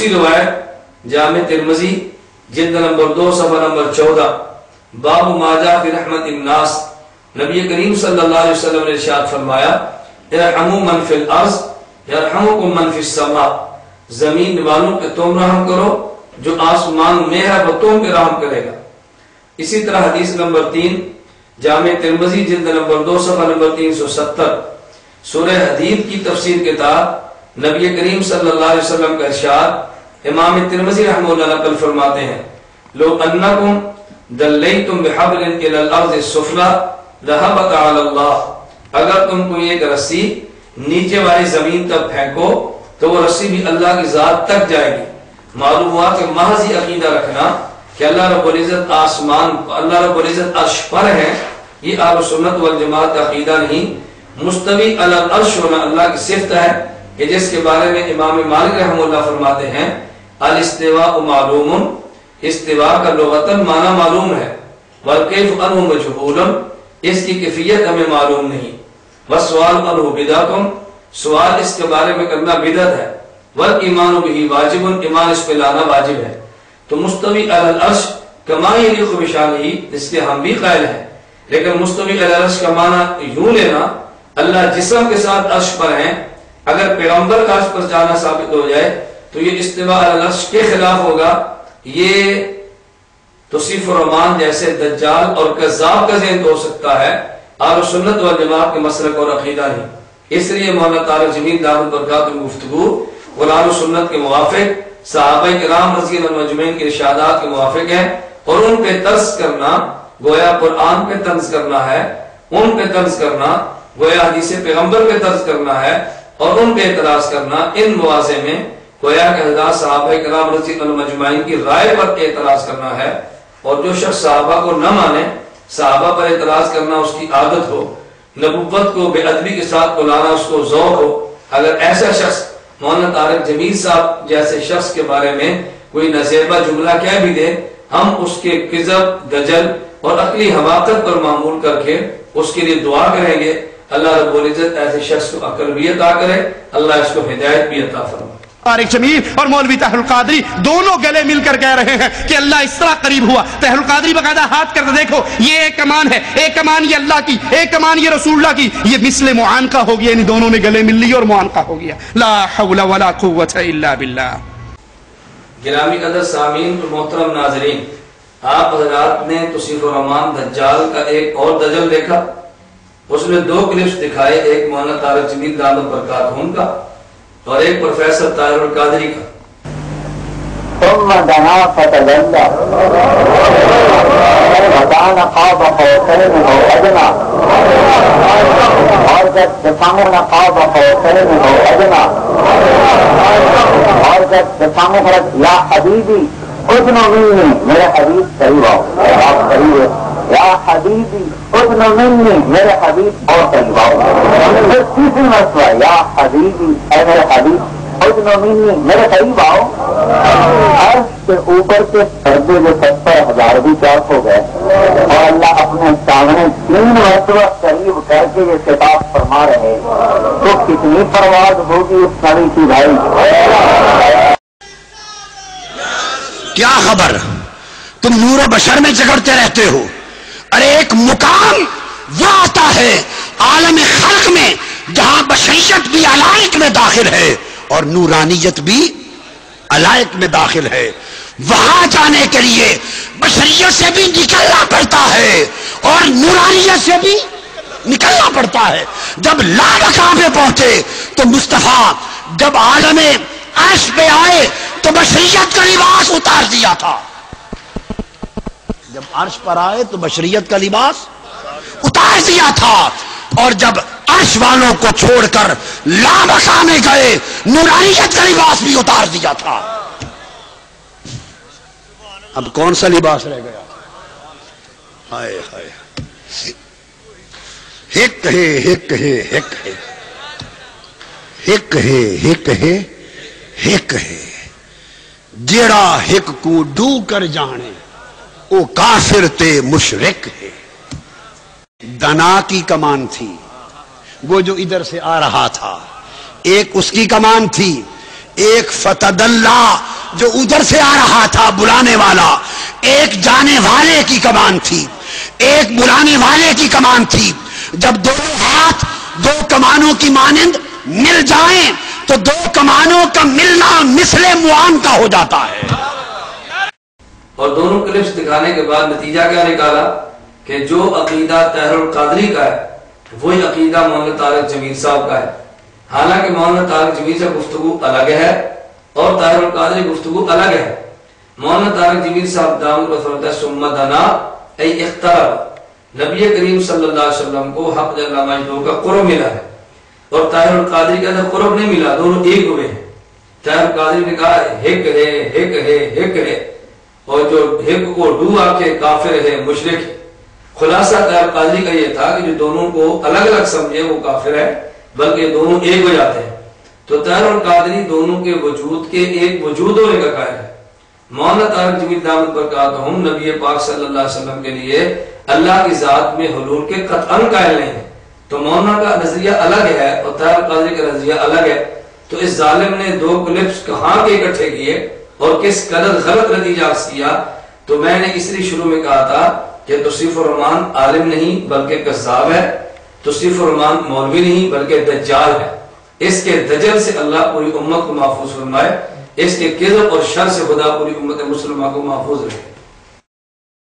دوسری روایت جامع ترمذی جلد نمبر 2 صفحہ نمبر 14 باب ما جاء فی رحمت الناس، نبی کریم صلی اللہ علیہ وسلم نے ارشاد فرمایا ارحموا من فی الارض یرحمکم من فی السماء، زمین والوں پہ تم رحم کرو، جو آسمان میں ہے وہ تم پہ رحم کرے گا۔ اسی طرح حدیث نمبر 3 جامع ترمذی جلد نمبر 2 صفحہ نمبر 370 سورہ حدید کی تفسیر کتاب نبی کریم صلی اللہ علیہ وسلم کا ارشاد امام ترمذی رحمہ اللہ نقل فرماتے ہیں لو انکم دلیتم بحبل الی الارض السفلی لہبط علی اللہ، اگر تم کوئی ایک رسی نیچے والی زمین تک پھینکو تو وہ رسی بھی اللہ کی ذات تک جائے گی۔ معلوم ہوا کہ محض یہ عقیدہ رکھنا کہ اللہ رب العزت آسمان، اللہ رب العزت عرش پر ہے، یہ اہل سنت والجماعت عقیدہ نہیں۔ مستوی علی العرش ہونا اللہ کی صفت ہے کہ جس کے بارے میں امام مالک رحمہ اللہ فرماتے ہیں الاستواء معلوم، استواء کا لغتاً معنی معلوم ہے، والکیف عنہ مجہول، اس کی کیفیت ہمیں معلوم نہیں، والسؤال عنہ بدعۃ، سوال اس کے بارے میں کرنا بدعت ہے، والایمان بہ واجب، ایمان اس پہ لانا واجب ہے۔ تو مستوی علی العرش کما یلیق بشانہ، اس کے ہم بھی قائل ہیں، لیکن مستوی علی العرش کا معنی یوں لینا اللہ جسم کے ساتھ عرش پر ہیں، اگر پیغمبر کا عرش پر جانا ثابت ہو جائے تو یہ استواء علی العرش کے خلاف ہوگا، یہ توصیف الرحمان جیسے دجال اور کذاب کا ذہن ہو سکتا ہے، اہل سنت والجماعت کے مسلک اور عقیدہ نہیں۔ اس لیے مولانا طارق جمیل دامت برکاتہ کی گفتگو قرآن و سنت کے موافق، صحابہ کرام رضی اللہ عنہم اجمعین کے ارشادات کے موافق ہے، اور ان پہ طرز کرنا گویا قرآن پہ طرز کرنا ہے، ان پہ طرز کرنا گویا حدیث پیغمبر پہ طرز کرنا ہے، اور ان پہ اعتراض کرنا ان مواضع میں گویا کہ حضرات صحابہ کرام رضی اللہ عنہم اجمعین کی رائے پر اعتراض کرنا ہے۔ اور جو شخص صحابہ کو نہ مانے، صحابہ پر اعتراض کرنا اس کی عادت ہو، نبوت کو بے ادبی کے ساتھ بلانا اس کو ذوق ہو، اگر ایسا شخص مولانا طارق جمیل صاحب جیسے شخص کے بارے میں کوئی نزیبہ جملہ کہہ بھی دے، ہم اس کے کذب، دجل اور عقلی حماقت پر معمول کر کے اس کے لیے دعا کریں گے، اللہ رب العزت ایسے شخص کو عقل بھی عطا کرے، اللہ اس کو ہدایت بھی عطا فرمائے۔ طارق جمیل اور مولوی طاہر القادری دونوں گلے مل کر کہہ رہے ہیں کہ اللہ اس طرح قریب ہوا۔ طاہر القادری باقاعدہ ہاتھ کرتے دیکھو، یہ ایک کمان ہے، ایک کمان یہ اللہ کی، ایک کمان یہ رسول اللہ کی، یہ مثل معانقہ ہو گیا، یعنی دونوں نے گلے مل لی اور معانقہ ہو گیا۔ لا حول ولا قوت الا باللہ۔ گرامی قدر سامعین اور محترم ناظرین، آپ حضرات نے توصیف الرحمان دجال کا ایک اور دجل دیکھا، اس میں 2 کلپس دکھائے، ایک مولانا طارق جمیل دامت برکاتہ کا اور ایک پروفیسر طاہر القادری کا۔ ثم دنا فتدلى وكان قاب قوسين او ادنى، اور جب بسامنا قاب قوسين او ادنى، اور جب بسامنا فرد یا حبیبی ادن منی، میرے حبیب قریب آؤ، آپ قریب ہے، یا حبیبی ادن منی، میرے حبیب اور قریب آؤ۔ پھر تیسری مرتبہ یا حبیبی، اے میرے حبیب ادن منی، میرے قریب آؤ۔ عرش کے اوپر کے پردے جو 70,000 بھی چاک ہو گئے، اور اللہ اپنے سامنے 3 مرتبہ قریب کر کے یہ خطاب فرما رہے، تو کتنی پرواز ہوگی اس نبی کی بھائی۔ کیا خبر، تم نور و بشر میں جگڑتے رہتے ہو، ارے ایک مقام وہ آتا ہے عالم خلق میں جہاں بشریت بھی علائق میں داخل ہے اور نورانیت بھی علائق میں داخل ہے، وہاں جانے کے لیے بشریت سے بھی نکلنا پڑتا ہے اور نورانیت سے بھی نکلنا پڑتا ہے۔ جب لامکان پہ پہنچے تو مصطفیٰ جب عالم عرش پہ آئے تو بشریت کا لباس اتار دیا تھا، جب عرش پر آئے تو بشریت کا لباس اتار دیا تھا، اور جب عرش والوں کو چھوڑ کر لامکان میں گئے نورانیت کا لباس بھی اتار دیا تھا۔ اب کون سا لباس رہ گیا؟ ہائے ہائے، ہک ہے ہک ہے ہک ہے ہک ہے ہک ہے ہک ہے، جیڑا ہک کو ڈو کر جانے او کافر تے مشرک ہے۔ دنا کی کمان تھی، وہ جو ادھر سے آ رہا تھا، ایک اس کی کمان تھی، ایک فتدلہ جو ادھر سے آ رہا تھا بلانے والا، ایک جانے والے کی کمان تھی، ایک بلانے والے کی کمان تھی۔ جب دونوں ہاتھ دو کمانوں کی مانند مل جائیں تو دو کمانوں کا ملنا مثل معان کا ہو جاتا ہے۔ اور دونوں کلپس دکھانے کے بعد نتیجہ کیا نکالا کہ جو عقیدہ طاہر القادری کا ہے وہی عقیدہ مولانا طارق جمیل صاحب کا ہے۔ حالانکہ مولانا طارق جمیل سے گفتگو الگ ہے اور طاہر القادری گفتگو الگ ہے۔ مولانا طارق جمیل صاحب دامت برکاتہ ثم دنا ای اخترب، نبی کریم صلی اللہ علیہ وسلم کو حق جل مجدہ کا قرب ملا ہے، اور طاہر القادری کا قرب نہیں ملا، دونوں ایک ہوئے ہیں۔ طاہر القادری نے کہا ہک ہے ہک ہے ہک ہے، اور جو ہک کو ڈو آ کے کافر ہے مشرک ہے۔ خلاصہ طاہر القادری کا یہ تھا کہ جو دونوں کو الگ الگ سمجھے وہ کافر ہے، بلکہ دونوں ایک ہو جاتے ہیں۔ تو طاہر القادری دونوں کے وجود کے ایک وجود ہونے کا قائل ہے۔ مولانا طارق جمیل دامت برکاتہم نبی پاک صلی اللہ علیہ وسلم کے لیے اللہ کی ذات میں حلول کے قطعاً قائل نہیں ہے۔ تو مولانا کا نظریہ الگ ہے اور طاہر القادری کا نظریہ الگ ہے۔ تو اس ظالم نے دو کلپس کہاں کے اکٹھے کیے اور کس قدر غلط نتیجہ کیا۔ تو میں نے اس لیے شروع میں کہا تھا کہ توصیف الرحمان عالم نہیں بلکہ کذاب ہے، توصیف الرحمان مولوی نہیں بلکہ دجال ہے۔ اس کے دجل سے اللہ پوری امت کو محفوظ فرمائے، اس کے کذب اور شر سے خدا پوری امت مسلمہ کو محفوظ رکھے۔